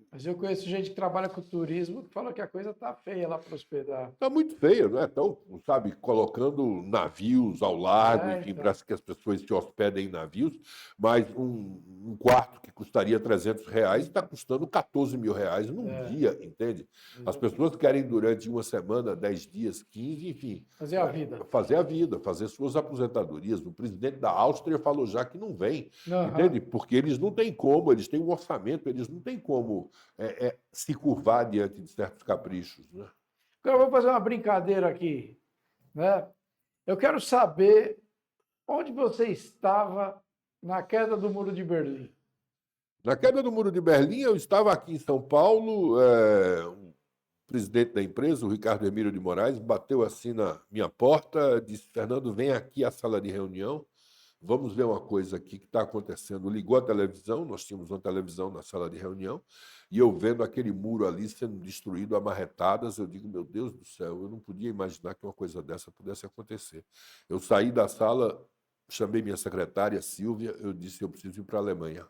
Mas eu conheço gente que trabalha com turismo que fala que a coisa tá feia lá para hospedar. Está muito feio, não é? Estão, sabe, colocando navios ao largo, enfim, Então. para que as pessoas se hospedem em navios, mas um quarto que custaria R$ 300 está custando R$ 14.000 num dia, entende? As pessoas querem, durante uma semana, 10 dias, 15, enfim. Fazer a vida. Fazer a vida, fazer suas aposentadorias. O presidente da Áustria falou já que não vem, entende? Porque eles não têm como, eles têm um orçamento, eles não têm como se curvar diante de certos caprichos, né? Agora eu vou fazer uma brincadeira aqui, né? Eu quero saber onde você estava na queda do Muro de Berlim. Na queda do Muro de Berlim, eu estava aqui em São Paulo, o presidente da empresa, o Ricardo Emílio de Moraes, bateu assim na minha porta, disse, Fernando, vem aqui à sala de reunião, vamos ver uma coisa aqui que está acontecendo. Ligou a televisão, nós tínhamos uma televisão na sala de reunião, e eu vendo aquele muro ali sendo destruído a marretadas, eu digo, meu Deus do céu, eu não podia imaginar que uma coisa dessa pudesse acontecer. Eu saí da sala, chamei minha secretária, Silvia, eu disse, eu preciso ir para a Alemanha.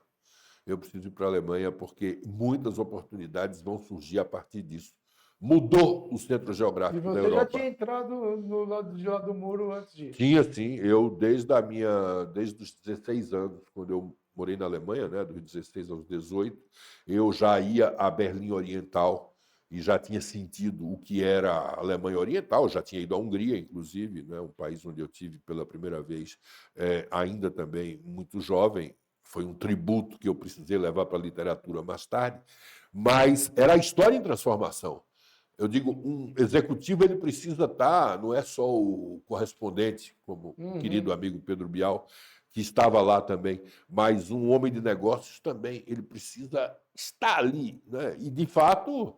Eu preciso ir para a Alemanha porque muitas oportunidades vão surgir a partir disso. Mudou o centro E geográfico da você já Europa. tinha entrado no lado de lá do muro antes disso? Tinha, sim. Eu, desde os 16 anos, quando eu morei na Alemanha, né, dos 16 aos 18, eu já ia a Berlim Oriental e já tinha sentido o que era a Alemanha Oriental, já tinha ido à Hungria, inclusive, né, um país onde eu tive pela primeira vez, ainda também muito jovem. Foi um tributo que eu precisei levar para a literatura mais tarde, mas era a história em transformação. Eu digo, um executivo ele precisa estar, não é só o correspondente, como o querido amigo Pedro Bial, que estava lá também, mas um homem de negócios também, ele precisa estar ali, né? E, de fato,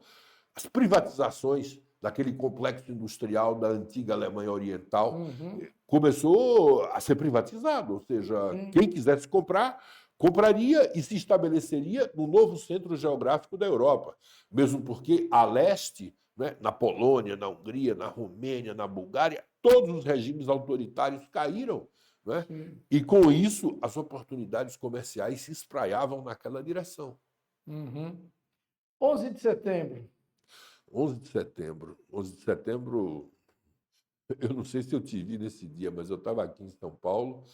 as privatizações daquele complexo industrial da antiga Alemanha Oriental começou a ser privatizado, ou seja, quem quisesse comprar, compraria e se estabeleceria no novo centro geográfico da Europa, mesmo porque a leste, né, na Polônia, na Hungria, na Romênia, na Bulgária, todos os regimes autoritários caíram, né? E com isso as oportunidades comerciais se espraiavam naquela direção. 11 de setembro. 11 de setembro. 11 de setembro Eu não sei se eu te vi nesse dia, mas eu estava aqui em São Paulo,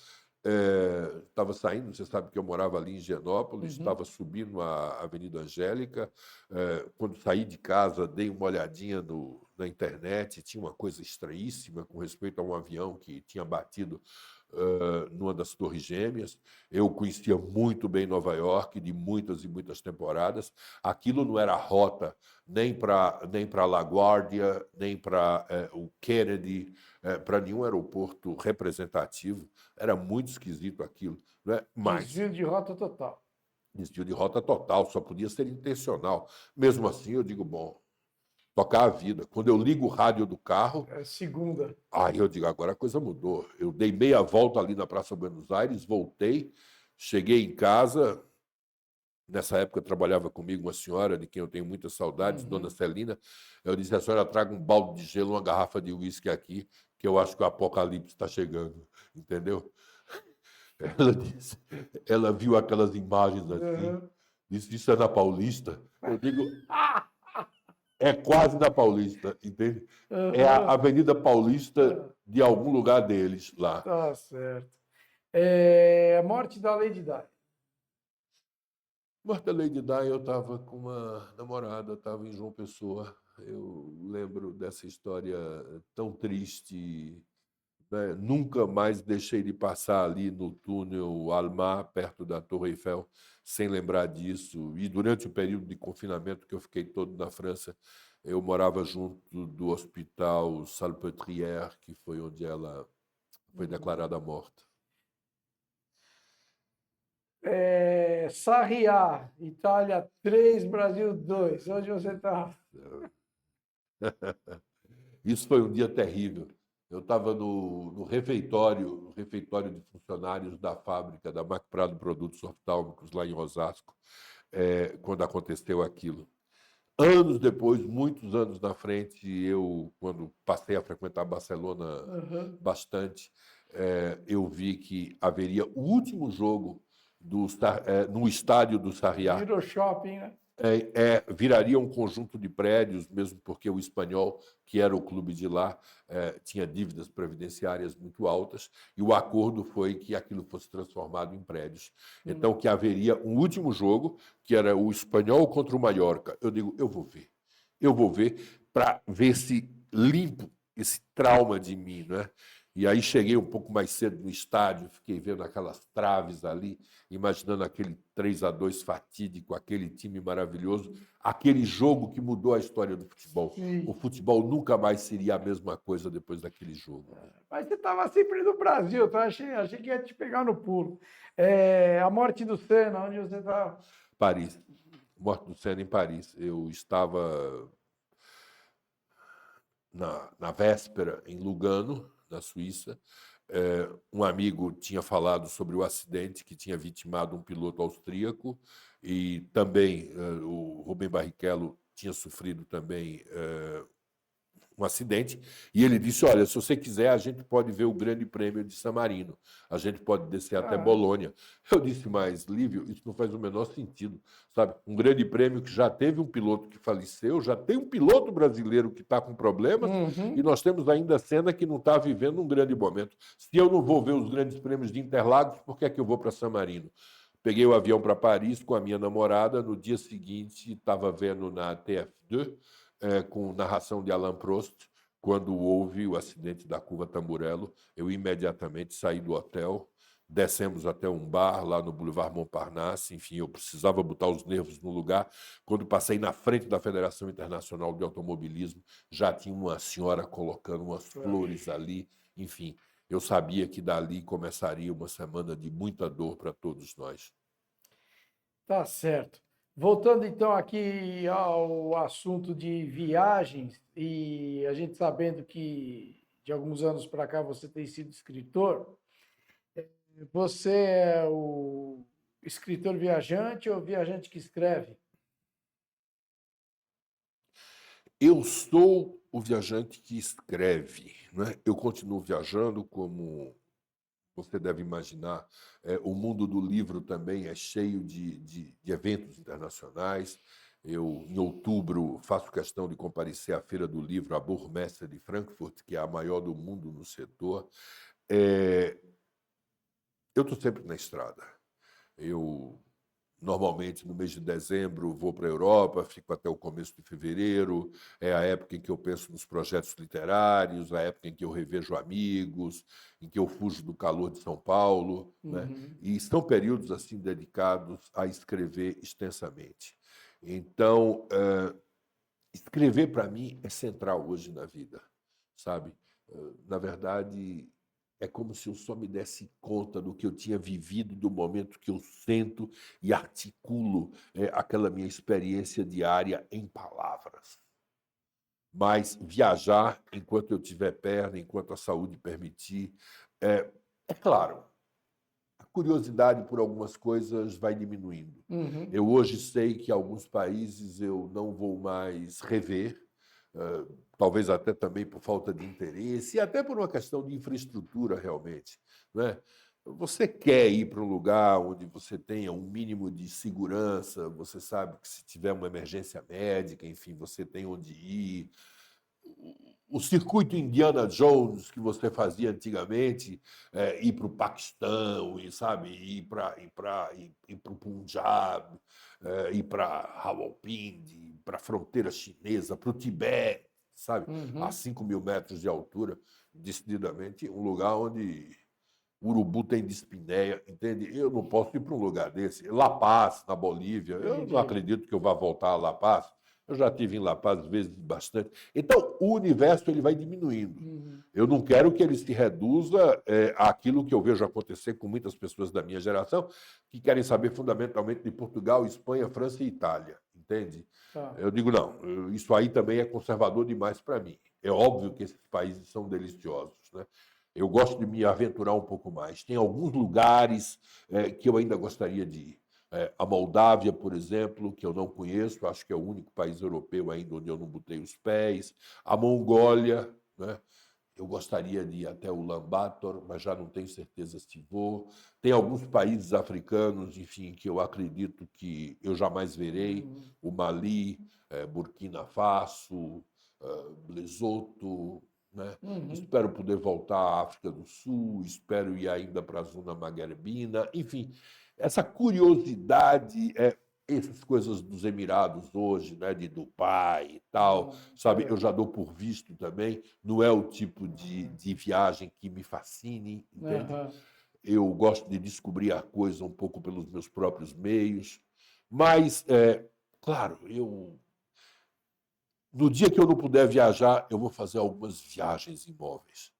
estava saindo, você sabe que eu morava ali em Higienópolis, Uhum. estava subindo a Avenida Angélica. Quando saí de casa, dei uma olhadinha na internet, tinha uma coisa estranhíssima com respeito a um avião que tinha batido numa das Torres Gêmeas. Eu conhecia muito bem Nova York, de muitas e muitas temporadas. Aquilo não era rota nem para LaGuardia, nem para o Kennedy, para nenhum aeroporto representativo. Era muito esquisito aquilo, né? Mas Desvio de rota total. desvio de rota total, só podia ser intencional. Mesmo assim, eu digo, bom, tocar a vida. Quando eu ligo o rádio do carro, É segunda. aí eu digo, agora a coisa mudou. Eu dei meia volta ali na Praça Buenos Aires, voltei, cheguei em casa. Nessa época trabalhava comigo uma senhora de quem eu tenho muitas saudades, Dona Uhum. Celina. Eu disse, a senhora traga um balde de gelo, uma garrafa de uísque aqui, que eu acho que o apocalipse está chegando, entendeu? Ela disse, ela viu aquelas imagens assim, Uhum. disse, isso é na Paulista? Eu digo, é quase na Paulista, entende? É a Uhum. Avenida Paulista Ah, de algum lugar deles lá. tá certo. A morte da Lady Di. Marta Lady Di, eu estava com uma namorada, estava em João Pessoa. Eu lembro dessa história tão triste, né? Nunca mais deixei de passar ali no túnel Almar, perto da Torre Eiffel, sem lembrar disso. E durante o período de confinamento que eu fiquei todo na França, eu morava junto do hospital Salpêtrière, que foi onde ela foi Uhum. declarada morta. Sarriá, Itália 3, Brasil 2. Onde você está? Isso foi um dia terrível. Eu estava no refeitório de funcionários da fábrica da Mac Prado Produtos Oftálmicos, lá em Osasco, quando aconteceu aquilo. Anos depois, muitos anos na frente, eu, quando passei a frequentar Barcelona Uhum. bastante, eu vi que haveria o último jogo no estádio do Sarriá. Virou shopping, né? Viraria um conjunto de prédios, mesmo porque o Espanhol, que era o clube de lá, tinha dívidas previdenciárias muito altas, e o acordo foi que aquilo fosse transformado em prédios. Então, que haveria um último jogo, que era o Espanhol contra o Mallorca. Eu digo, eu vou ver, para ver se limpo esse trauma de mim, não é? E aí cheguei um pouco mais cedo no estádio, fiquei vendo aquelas traves ali, imaginando aquele 3-2 fatídico, aquele time maravilhoso, aquele jogo que mudou a história do futebol. O Sim. futebol nunca mais seria a mesma coisa depois daquele jogo. Mas você estava sempre no Brasil, tá? Achei que ia te pegar no pulo. A morte do Senna, onde você está? Paris, morte do Senna em Paris. Eu estava na véspera em Lugano, na Suíça. Um amigo tinha falado sobre o acidente que tinha vitimado um piloto austríaco e também o Rubem Barrichello tinha sofrido também um acidente, e ele disse, olha, se você quiser, a gente pode ver o Grande Prêmio de San Marino, a gente pode descer até Ah, Bolonha. Eu disse, mas, Lívio, isso não faz o menor sentido, sabe? Um Grande Prêmio que já teve um piloto que faleceu, já tem um piloto brasileiro que está com problemas, e uhum. nós temos ainda a Senna que não está vivendo um grande momento. Se eu não vou ver os grandes prêmios de Interlagos, por que é que eu vou para San Marino? Peguei o avião para Paris com a minha namorada. No dia seguinte, estava vendo na TF2, com narração de Alain Prost, quando houve o acidente da curva Tamburello. Eu imediatamente saí do hotel, descemos até um bar lá no Boulevard Montparnasse. Enfim, eu precisava botar os nervos no lugar. Quando passei na frente da Federação Internacional de Automobilismo, já tinha uma senhora colocando umas flores ali. Enfim, eu sabia que dali começaria uma semana de muita dor para todos nós. Tá certo. Voltando então aqui ao assunto de viagens, e a gente sabendo que de alguns anos para cá você tem sido escritor, você é o escritor viajante ou viajante que escreve? Eu sou o viajante que escreve, né? Eu continuo viajando, como você deve imaginar. O mundo do livro também é cheio de eventos internacionais. Eu, em outubro, faço questão de comparecer à Feira do Livro, a Burmesse de Frankfurt, que é a maior do mundo no setor. Eu estou sempre na estrada. Eu, normalmente, no mês de dezembro, vou para a Europa, fico até o começo de fevereiro. É a época em que eu penso nos projetos literários, a época em que eu revejo amigos, em que eu fujo do calor de São Paulo, né? Uhum. E são períodos assim dedicados a escrever extensamente. Então, escrever para mim é central hoje na vida, sabe? Na verdade, é como se eu só me desse conta do que eu tinha vivido, do momento que eu sento e articulo aquela minha experiência diária em palavras. Mas viajar enquanto eu tiver perna, enquanto a saúde permitir, é claro, a curiosidade por algumas coisas vai diminuindo. Uhum. Eu hoje sei que alguns países eu não vou mais rever, talvez até também por falta de interesse e até por uma questão de infraestrutura realmente, né? Você quer ir para um lugar onde você tenha um mínimo de segurança, você sabe que se tiver uma emergência médica, enfim, você tem onde ir. O circuito Indiana Jones que você fazia antigamente, ir para o Paquistão, e, sabe, ir para o Punjab, ir para Rawalpindi, para a fronteira chinesa, para o Tibete, sabe, a Uhum. 5.000 metros de altura, decididamente um lugar onde o urubu tem dispneia, entende? Eu não posso ir para um lugar desse. La Paz, na Bolívia, eu não Entendi. acredito que eu vá voltar a La Paz. Eu já estive em La Paz vezes bastante. Então, o universo ele vai diminuindo. Uhum. Eu não quero que ele se reduza àquilo que eu vejo acontecer com muitas pessoas da minha geração, que querem saber fundamentalmente de Portugal, Espanha, França e Itália, entende? Tá. Eu digo, não, isso aí também é conservador demais para mim. É óbvio que esses países são deliciosos, né? Eu gosto de me aventurar um pouco mais. Tem alguns lugares que eu ainda gostaria de ir. A Moldávia, por exemplo, que eu não conheço, acho que é o único país europeu ainda onde eu não botei os pés. A Mongólia, né? Eu gostaria de ir até Ulaanbaatar, mas já não tenho certeza se vou. Tem alguns países africanos, enfim, que eu acredito que eu jamais verei. Uhum. O Mali, Burkina Faso, Lesoto, né? Uhum. Espero poder voltar à África do Sul, espero ir ainda para a zona magrebina, enfim, essa curiosidade, essas coisas dos Emirados hoje, né, de Dubai e tal, Bom, isso é sabe, eu já legal. dou por visto também, não é o tipo de viagem que me fascine, entende? Aham. Eu gosto de descobrir a coisa um pouco pelos meus próprios meios, mas, claro, no dia que eu não puder viajar, eu vou fazer algumas viagens imóveis.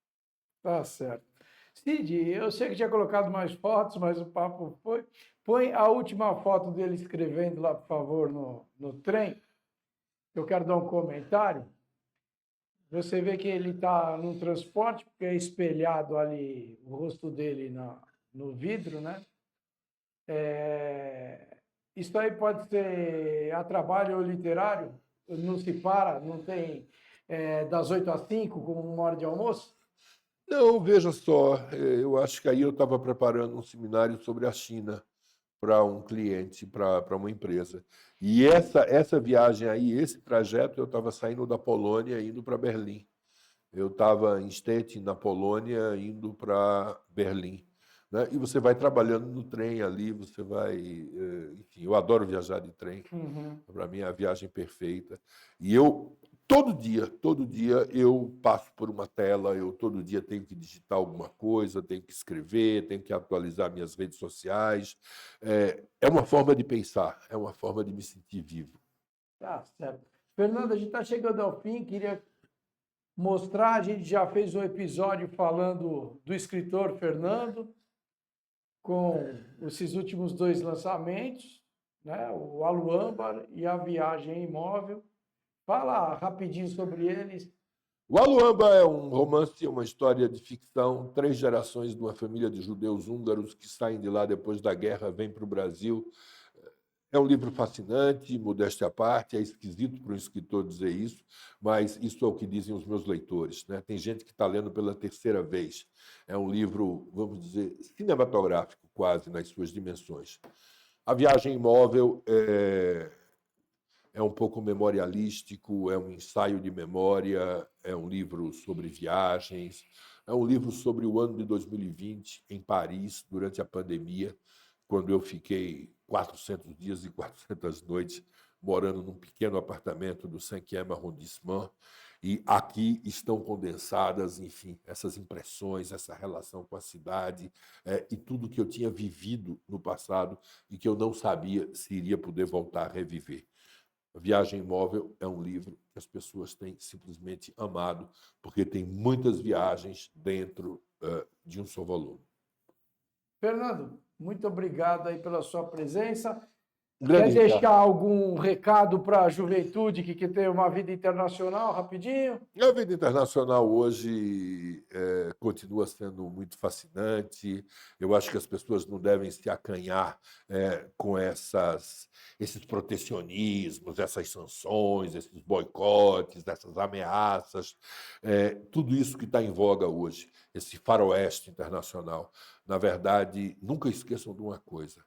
Tá certo. Cid, eu sei que tinha colocado mais fotos, mas o papo foi. Põe a última foto dele escrevendo lá, por favor, no trem. Eu quero dar um comentário. Você vê que ele está no transporte, porque é espelhado ali o rosto dele no vidro, né? Isso aí pode ser a trabalho ou literário? Não se para, não tem das 8 às 5 como uma hora de almoço? Não, veja só, eu acho que aí eu estava preparando um seminário sobre a China para um cliente, para uma empresa. E essa viagem aí, esse trajeto, eu estava saindo da Polônia, indo para Berlim. Eu estava em Stettin, na Polônia, indo para Berlim. Né? E você vai trabalhando no trem ali, você vai. Enfim, eu adoro viajar de trem. Uhum. Para mim é a viagem perfeita. E eu, todo dia eu passo por uma tela, eu todo dia tenho que digitar alguma coisa, tenho que escrever, tenho que atualizar minhas redes sociais. É uma forma de pensar, é uma forma de me sentir vivo. Tá certo. Fernando, a gente está chegando ao fim, queria mostrar, a gente já fez um episódio falando do escritor Fernando, com esses últimos dois lançamentos, né? O Aluâmbar e a Viagem Imóvel. Fala rapidinho sobre eles. O Aluamba é um romance, uma história de ficção, 3 gerações de uma família de judeus húngaros que saem de lá depois da guerra, vêm para o Brasil. É um livro fascinante, modéstia à parte, é esquisito para um escritor dizer isso, mas isso é o que dizem os meus leitores, né? Tem gente que está lendo pela terceira vez. É um livro, vamos dizer, cinematográfico, quase, nas suas dimensões. A Viagem Imóvel é um pouco memorialístico, é um ensaio de memória, é um livro sobre viagens, é um livro sobre o ano de 2020 em Paris, durante a pandemia, quando eu fiquei 400 dias e 400 noites morando num pequeno apartamento do 5e arrondissement, e aqui estão condensadas, enfim, essas impressões, essa relação com a cidade, e tudo que eu tinha vivido no passado e que eu não sabia se iria poder voltar a reviver. A Viagem Móvel é um livro que as pessoas têm simplesmente amado, porque tem muitas viagens dentro de um só volume. Fernando, muito obrigado aí pela sua presença. Grande Quer deixar Ricardo. algum recado para a juventude que tem uma vida internacional, rapidinho? A vida internacional hoje continua sendo muito fascinante. Eu acho que as pessoas não devem se acanhar com esses protecionismos, essas sanções, esses boicotes, essas ameaças, tudo isso que está em voga hoje, esse faroeste internacional. Na verdade, nunca esqueçam de uma coisa: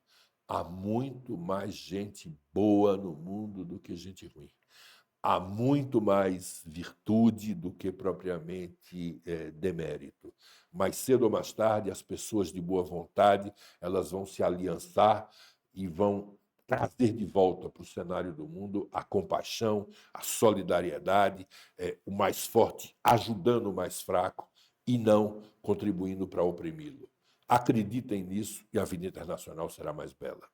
há muito mais gente boa no mundo do que gente ruim. Há muito mais virtude do que propriamente demérito. Mais cedo ou mais tarde, as pessoas de boa vontade elas vão se aliançar e vão trazer de volta para o cenário do mundo a compaixão, a solidariedade, o mais forte ajudando o mais fraco e não contribuindo para oprimi-lo. Acreditem nisso e a vida internacional será mais bela.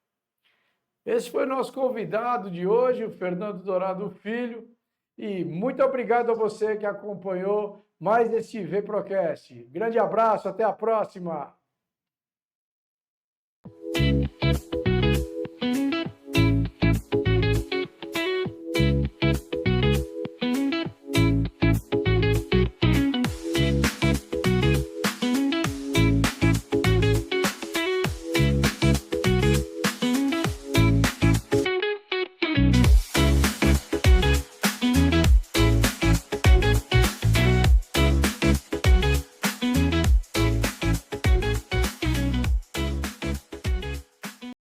Esse foi o nosso convidado de hoje, o Fernando Dourado Filho. E muito obrigado a você que acompanhou mais este VPROcast. Grande abraço, até a próxima!